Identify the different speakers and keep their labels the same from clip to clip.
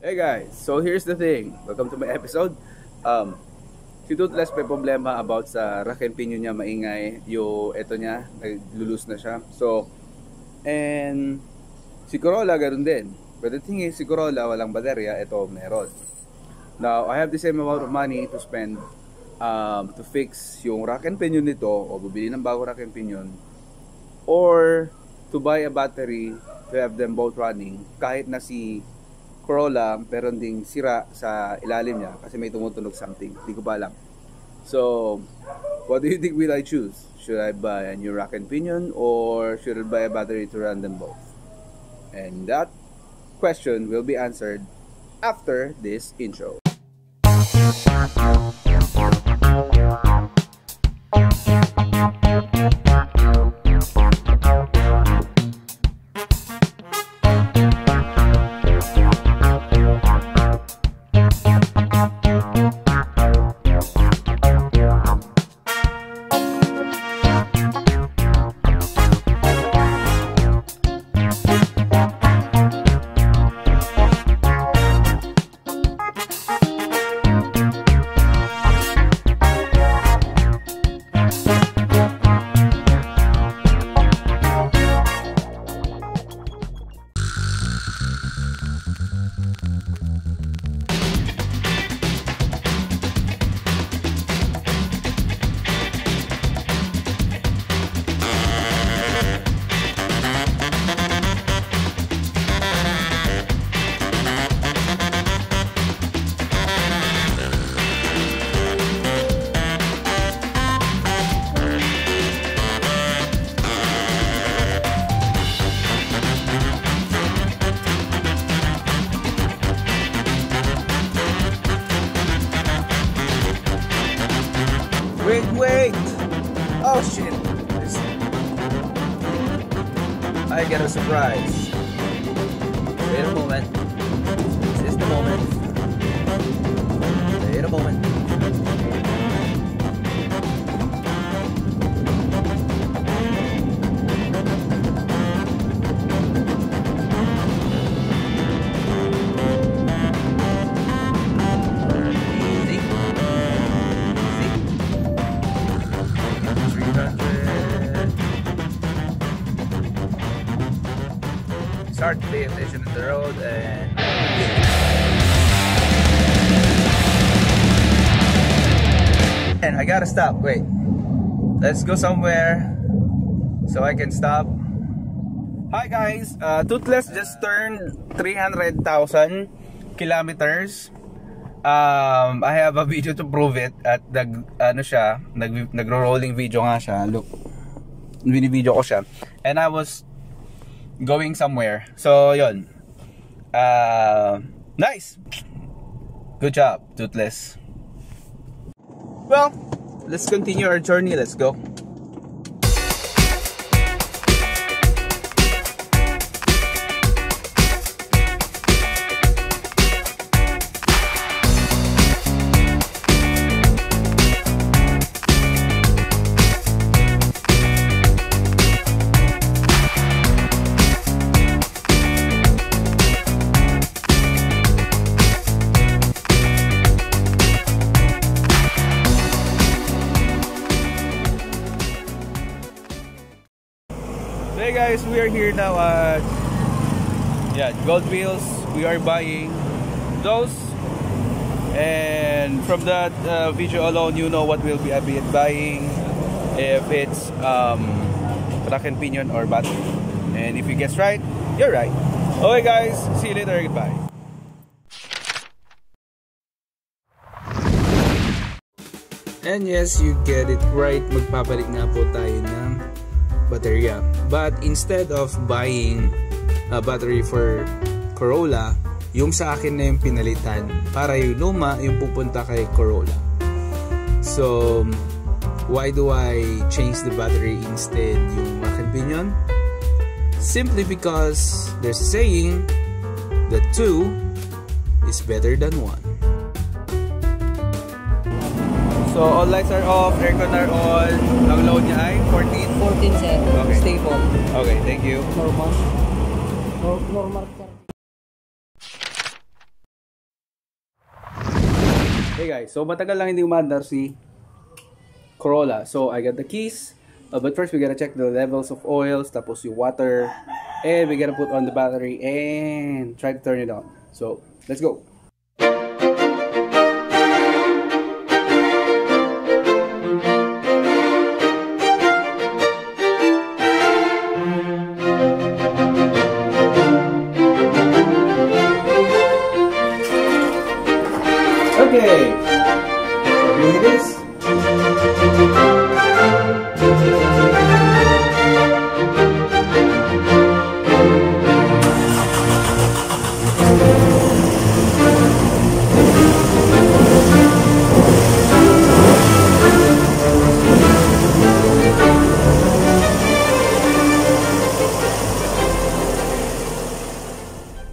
Speaker 1: Hey guys, so here's the thing. Welcome to my episode. Si Toothless may problema about sa rack and pinion niya maingay. Ito niya, naglulus na siya. So, and si Corolla ganoon din. But the thing is, si Corolla walang baterya, ito meron. Now, I have the same amount of money to spend to fix yung rack and pinion nito o bubili ng bago rack and pinion or to buy a battery to have them both running kahit na si Corolla pero ding sira sa ilalim niya kasi may tumutunog something. Hindi ko pa alam. So, what do you think will I choose? Should I buy a new rack and pinion or should I buy a battery to run them both? And that question will be answered after this intro. Wait! Oh shit! I get a surprise. Wait a moment. Is this the moment? Wait a moment. Start to pay attention to the road and I gotta stop. Wait, let's go somewhere so I can stop. Hi guys, Toothless just turned 300,000 kilometers. I have a video to prove it at nagro-rolling video nga siya. Look, video ko siya and I was going somewhere. So yun. Nice. Good job, Toothless. Well, let's continue our journey. Let's go. Hey guys, we are here now at Gold Wheels. We are buying those, and from that video alone you know what we'll be buying, if it's rack and pinion or battery, and if you guess right, you're right. Okay guys, see you later. Goodbye. And yes, you get it right, magpapalit nga po tayo ng baterya. But instead of buying a battery for Corolla, yung sa akin na yung pinalitan para yung luma yung pupunta kay Corolla. So why do I change the battery instead yung rack and pinion? Simply because there's a saying that 2 is better than 1. So all lights are off, aircon are on. Ang load niya ay 14?
Speaker 2: 14 sir.
Speaker 1: Okay.
Speaker 2: Stable.
Speaker 1: Okay, thank you.
Speaker 2: Normal. Normal.
Speaker 1: Hey guys, so matagal lang hindi umaandar si Corolla. So I got the keys, but first we gotta check the levels of oils, tapos yung water, and we gotta put on the battery and try to turn it on. So let's go. Okay, so here it is.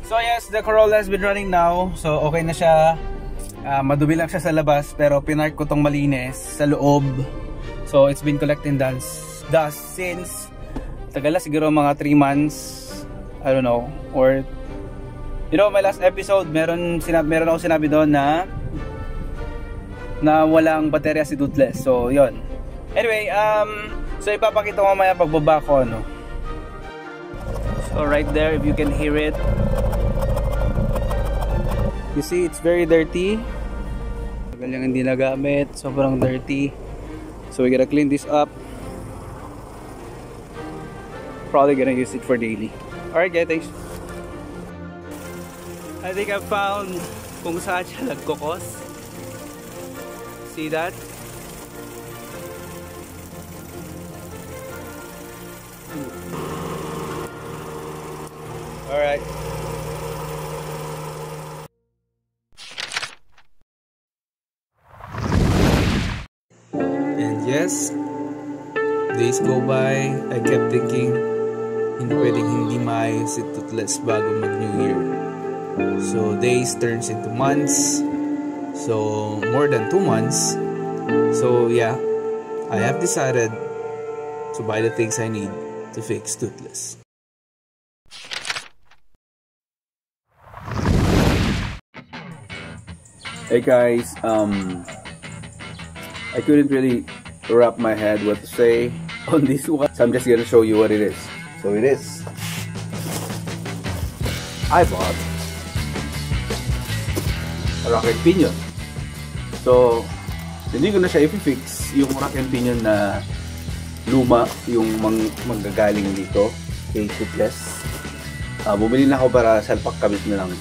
Speaker 1: So yes, the Corolla has been running now. So okay na siya. Madumi lang siya sa labas, pero pinark ko tong malinis sa loob. So it's been collecting dust since tagal na, siguro mga 3 months, I don't know. Or you know, my last episode meron ako sinabi doon na walang baterya si Toothless. So yon. Anyway, so ipapakita ko mamaya pagbaba ko, no. So right there, if you can hear it, you see, it's very dirty. Tagal yung hindi nagamit. Sobrang dirty. So we gotta clean this up. Probably gonna use it for daily. Alright guys, thanks. I think I found kung saan siya nagkukos. See that? Alright. Yes, days go by, I kept thinking, hindi pwedeng hindi maayos si Toothless bago mag-New Year. So days turns into months, so more than 2 months. So yeah, I have decided to buy the things I need to fix Toothless. Hey guys, I couldn't really wrap my head what to say on this one, so I'm just gonna show you what it is. So it is, I bought a rack and pinion. So hindi ko na siya i-fix yung rack and pinion na luma, yung manggagaling dito kay Toothless. Bumili na ako para salpak kabit na lang,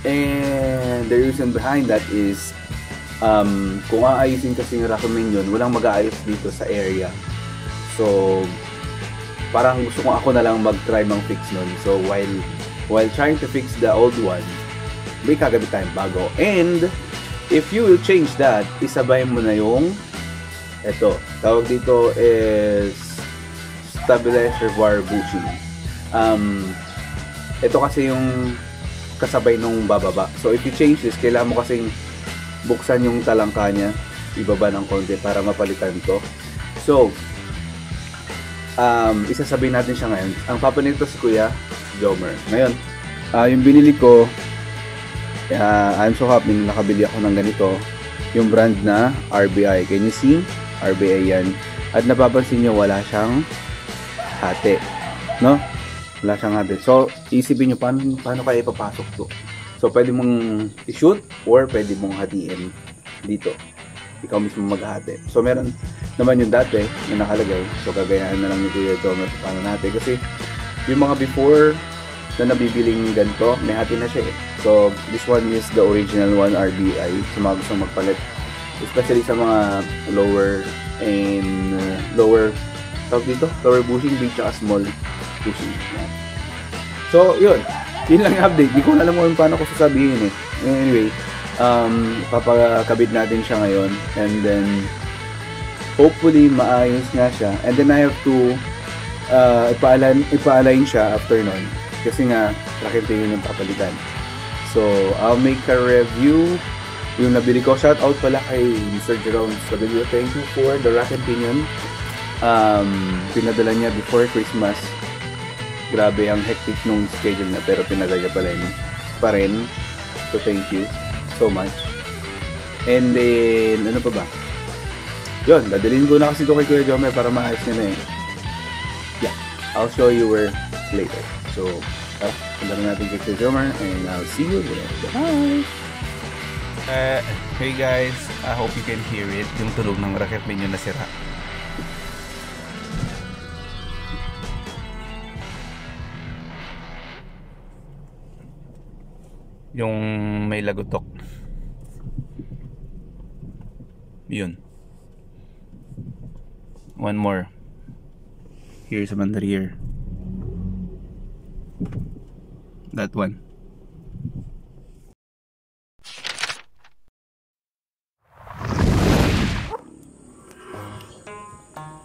Speaker 1: and the reason behind that is kung aayusin kasi yung rack and pinion, walang mag-aayos dito sa area. So parang gusto kong ako na lang mag-try mang fix nun. So while trying to fix the old one, may kagabit tayong bago. And if you will change that, isabay mo na yung eto, tawag dito is stabilized reservoir bushing. Ito kasi yung kasabay nung bababa. So if you change this, kailangan mo kasing buksan yung talangka niya, ibaba ng konti para mapalitan to. So isasabihin natin siya ngayon. Ang papanito si Kuya Jomer. Ngayon, yung binili ko, I'm so happy na nakabili ako ng ganito, yung brand na RBI. Can you see? RBI yan. At napapansin nyo, wala siyang hati, no? Wala siyang hati. So isipin nyo, paano kaya ipapasok to? So pwede mong i-shoot or pwede mong hatiin dito. Ikaw mismo maghahati. So meron naman yung dati na nakalagay. So gagayahan na lang ni Kuya Jomer paano natin. Kasi yung mga before na nabibiling ganito, may hati na siya eh. So this one is the original one, RBI. Sa mga gustong magpalit. Especially sa mga lower and lower bushing blade tsaka small bushing. Yan. So yun. Yun lang yung update. Di ko alam mo paano ko sasabihin eh. Anyway, papakabit natin siya ngayon. And then, hopefully, maayos nga siya. And then, I have to ipa-align siya after nun. Kasi nga, racket yun yung papalitan. So, I'll make a review. Yung nabili ko, shout out pala kay Mr. Jerome W. Thank you for the racket pinion. Pinadala niya before Christmas. Grabe ang hectic nung schedule na, pero pinadala pala niya pa rin. So thank you so much. And then, ano pa ba? Yun, dadalhin ko na kasi ito kay Kuya Jomer para maayos niya na eh. Yeah, I'll show you where later. So, tara, punta na natin kay Kuya Jomer and I'll see you there. Bye! Hey guys, I hope you can hear it. Yung tulog ng racket ninyo na sira. Yung may lagutok. Yun. One more. Here's a bandar here. That one.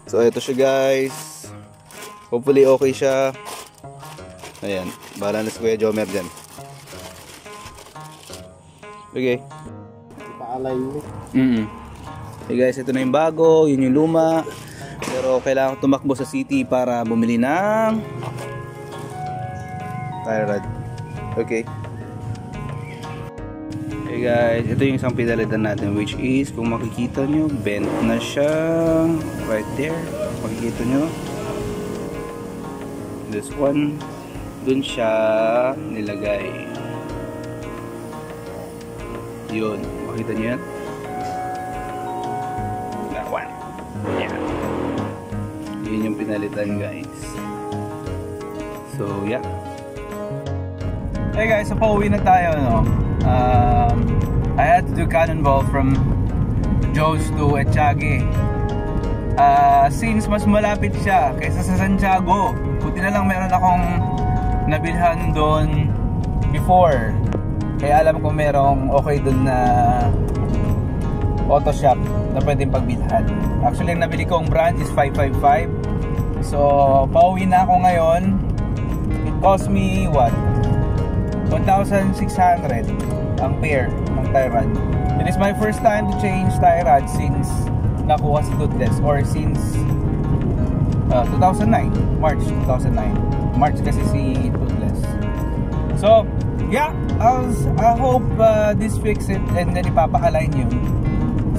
Speaker 1: So ito siya guys. Hopefully okay siya. Ayan, bahala na si Kuya Jomer dyan. Okay.
Speaker 2: Paalay mo.
Speaker 1: Hey guys, ito na yung bago, yun yung luma. Pero kailangan ko tumakbo sa city para bumili ng tie rod. Okay. Hey guys, ito yung isang pinalitan natin, which is kung makikita nyo, bent na siya right there. Makikita nyo this one, dun siya nilagay. Yun, makita nyo yan? That one. Yeah. Yun yung pinalitan guys. So yeah. Hey guys, so pauwi na tayo, no? I had to do cannonball from Joe's to Etchage. Since mas malapit siya kaysa sa Santiago, buti na lang meron akong nabilhan doon before. Kaya alam ko merong okay doon na auto shop na pwedeng pagbilhan. Actually, ang nabili kong brand is 555. So, pauwi na ako ngayon. It cost me what? 1,600 ang pair ng tie rod. It is my first time to change tie rod since nakuha si Toothless, or since 2009, March 2009. March kasi si Toothless. So yeah, I hope this fix it and then ipapa-align yun.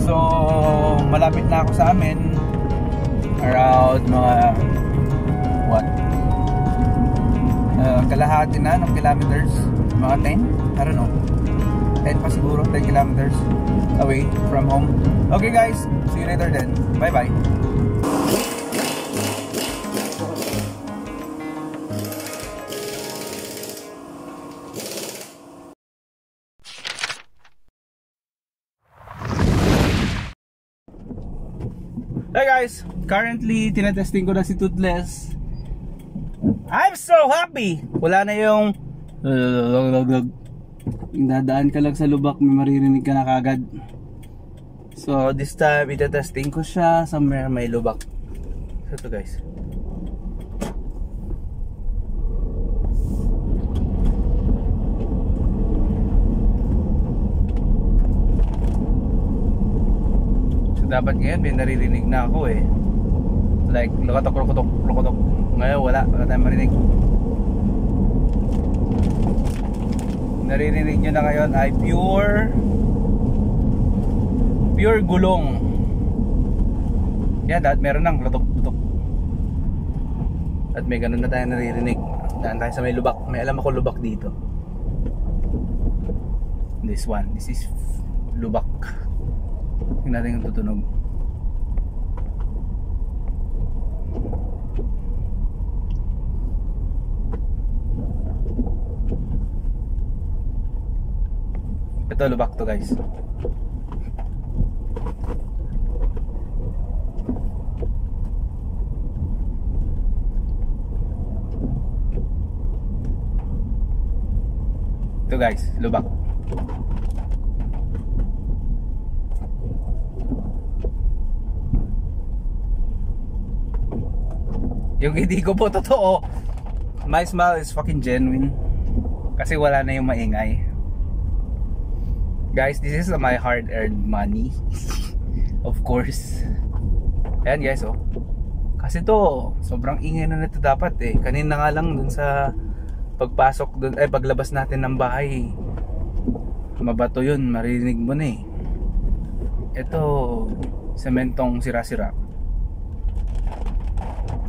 Speaker 1: So malapit na ako sa amin, around mga what, kalahati na ng kilometers, mga 10, I don't know, 10 pa siguro, 10 kilometers away from home. Okay guys, see you later then, bye bye. Hey guys, currently tinetesting ko na si Toothless. I'm so happy! Wala na yung dadaan ka lang sa lubak, may maririnig ka na kagad. So this time itetesting ko siya somewhere may lubak. So ito guys. So dapat ngayon may naririnig na ako eh. Like lukotok. Ngayon wala tayong marinig. Naririnig nyo na ngayon ay pure gulong. Yan, dahil meron ng lutok. At may ganun na tayo naririnig. Daan tayo sa may lubak. May alam ako lubak dito. This is lubak. Tingnan natin yung tutunog. Ito lubak to guys. Ito guys, lubak. Yung hindi ko po totoo. My smile is fucking genuine. Kasi wala na yung maingay. Guys, this is my hard-earned money. Of course. Ayan guys, oh. Kasi to, sobrang ingay na nito dapat eh. Kanina nga lang dun sa pagpasok dun, paglabas natin ng bahay, mabato yun, maririnig mo na eh. ito sementong sira-sira.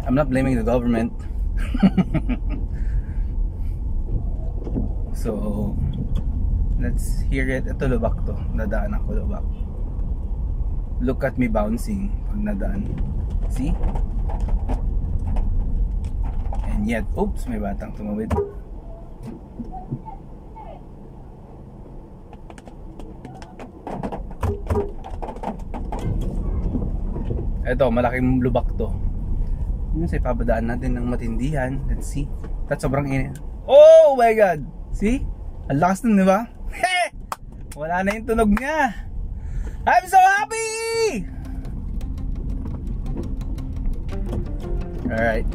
Speaker 1: I'm not blaming the government. So let's hear it. Ito lubak to. Nadaan ako lubak. Look at me bouncing pag nadaan. See? And yet, oops, may batang tumawid. Ito, malaking lubak to. Yun sa ipabadaan natin ng matindihan. Let's see. That's sobrang init. Oh my god! See? Ang lakas nun, di ba? Wala na yung tunog niya. I'm so happy! Alright.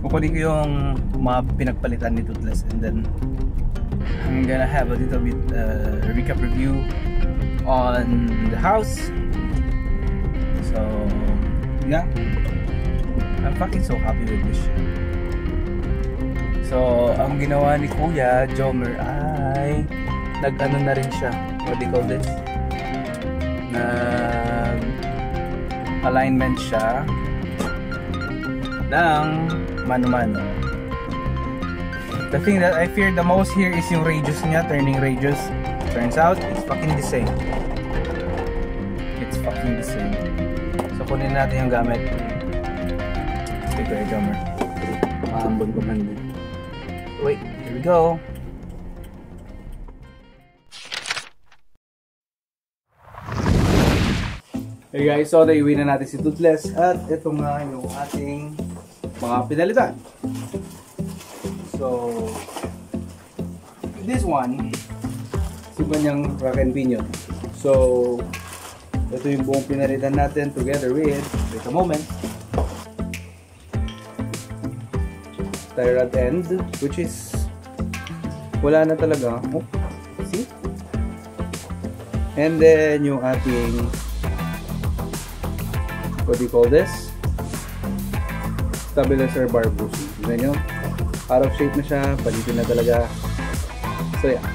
Speaker 1: Kukunin ko yung mga pinagpalitan ni Toothless, and then I'm gonna have a little bit recap review on the house. So yeah, I'm fucking so happy with this shit. So ang ginawa ni Kuya Jomer ay nag-ano na rin siya, what do you call this, nag alignment siya ng mano-mano. The thing that I fear the most here is yung radius niya, turning radius. Turns out, it's fucking the same. It's fucking the same. So, kunin natin yung gamit. Sige, Kuya Jomer. Maambon ko man din. Wait, here we go. Hey guys, so naiuwi na natin si Toothless. At ito nga yung ating mga pinalitan. So, this one, yung kanyang rack and pinion. So, ito yung buong pinalitan natin together with, wait a moment, tie rod end, which is wala na talaga. Oh, see? And then yung ating, what do you call this? Stabilizer bar bushing. Tignan nyo, out of shape na siya, palitin na talaga. So yeah.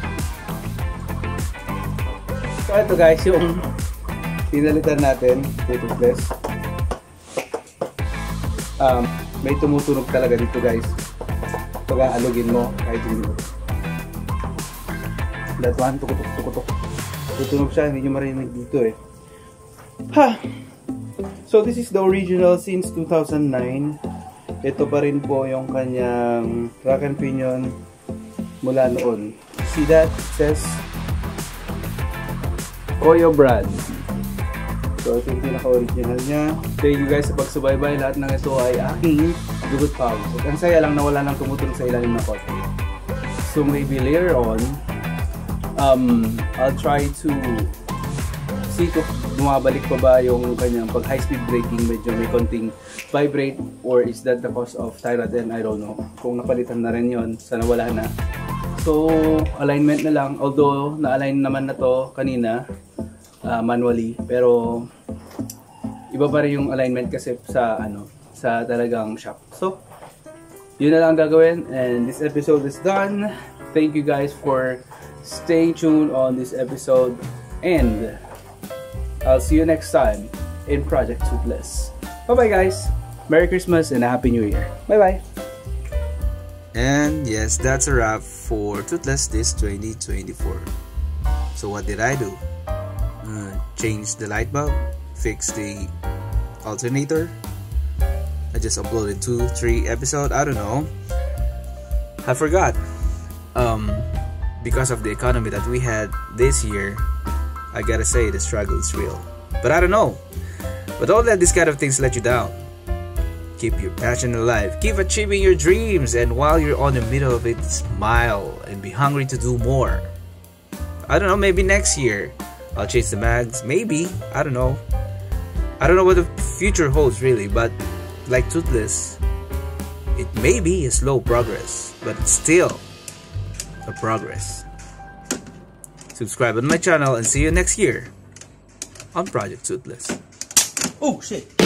Speaker 1: So ito guys, yung pinalitan natin, Toothless. May tumutunog talaga dito guys. Pag aalugin mo, kahit hindi mo. That one, tukutok. Tutunog siya, hindi nyo marinig dito eh. Ha! So this is the original since 2009. Ito pa rin po yung kanyang rack and pinion mula noon. See that? It says Koyo brand. So ito yung pinaka-original niya. Thank you guys sa pagsubaybay. Lahat ng ito ay aking dugot pawis. At ang saya lang na wala nang tumutulong sa ilalim ng kotse. So maybe later on, I'll try to see kung bumabalik pa ba yung kanyang pag high speed braking, medyo may konting vibrate, or is that the cause of tie rod end? I don't know. Kung napalitan na rin yun, sana wala na. So alignment na lang, although na-align naman na to kanina manually, pero iba pa rin yung alignment kasi sa sa talagang shop. So yun na lang ang gagawin, and this episode is done. Thank you guys for staying tuned on this episode, and I'll see you next time in Project Toothless. Bye bye guys. Merry Christmas and a Happy New Year. Bye bye.
Speaker 3: And yes, that's a wrap for Toothless this 2024. So what did I do? Change the light bulb, fix the alternator. I just uploaded 2-3 episodes, I don't know. I forgot. Because of the economy that we had this year, I gotta say the struggle is real. But I don't know. But don't let these kind of things let you down. Keep your passion alive. Keep achieving your dreams. And while you're on the middle of it, smile and be hungry to do more. I don't know, maybe next year I'll change the mags. Maybe. I don't know. I don't know what the future holds really. But like Toothless, it may be a slow progress, but it's still a progress. Subscribe on my channel and see you next year on Project Toothless.
Speaker 1: Oh shit.